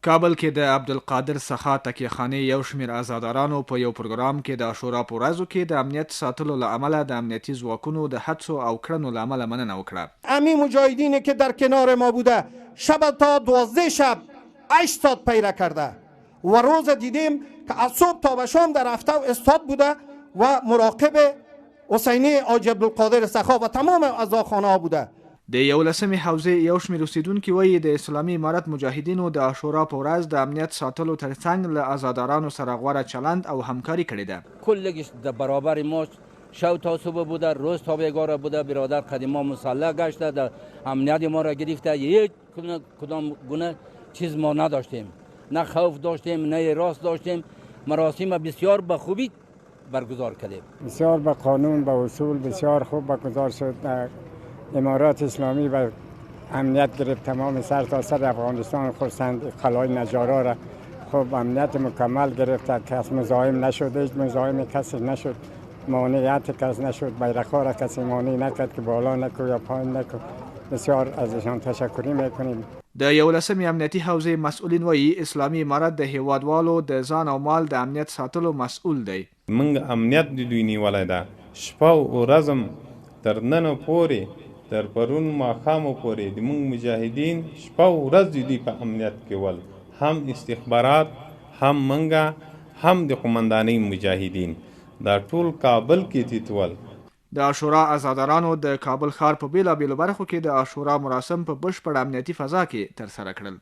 کابل کې د عبدالقادر څخه تکیهخانې یو شمېر ازادارانو په یو پروګرام کې د عاشورا په ورځو کې د امنیت ساتلو له امله د امنیتي ځواکونو د هڅو او کړنو له امله مننه وکړه. امی مجاهدینی که در کنار ما بوده شب تا 12 شب 8 ساعت پیره کرده و روز دیدیم که از صبح تا به شام در هفته استاد بوده و مراقب حسینی حاج عبدالقادر څخه و تمام عزاخانه ها بوده. د 11مې حوزې یو شمېر اوسیدونکي وایي د اسلامي امارت مجاهدینو د عاشورا په ورځ د امنیت ساتلو ترڅنګ له ازادارانو سره غوره چلند او همکاري کړې ده. کلش در برابر ما شب تا صبح بوده، روز تا بیگاره بوده. برادر قدیما مسلح گشته، در امنیت ما را گرفته. یک کدام گونه چیز ما نداشتیم، نه خوف داشتیم نه راست داشتیم. مراسم بسیار به خوبی برگزار کردیم. بسیار به قانون و اصول بسیار خوب برگزار شد. امارات اسلامی و امنیت گرفت تمام سر تا سر افغانستان، خصوصا قلعه نجارا را خوب امنیت مکمل گرفت. کس مزاحم نشد، هیچ مزاحم کسی نشد، مانعیت کس نشد، بیرق‌ها را کسی مانع نکرد که بالا نکو یا پایین نکو. بسیار ازشان تشکری میکنیم. د 11مې امنیتي حوزې مسؤلین وایي اسلامي امارت د هیوادوالو د ځان او مال د امنیت ساتلو مسؤل دی. موږ امنیت د دوی نیولی ده. شپه او ورځم تر ننه پورې تر پرون ماښامو پورې د موږ مجاهدین شپه او ورځ د دوی په امنیت کې ول، هم استخبارات، هم منګه، هم د قمندانۍ مجاهدین دا ټول کابل کې تیتول. د عاشورا ازادارانو د کابل ښار په بیلابیلو برخو کې د عاشورا مراسم په بشپړ امنیتي فضا کې ترسره کړل.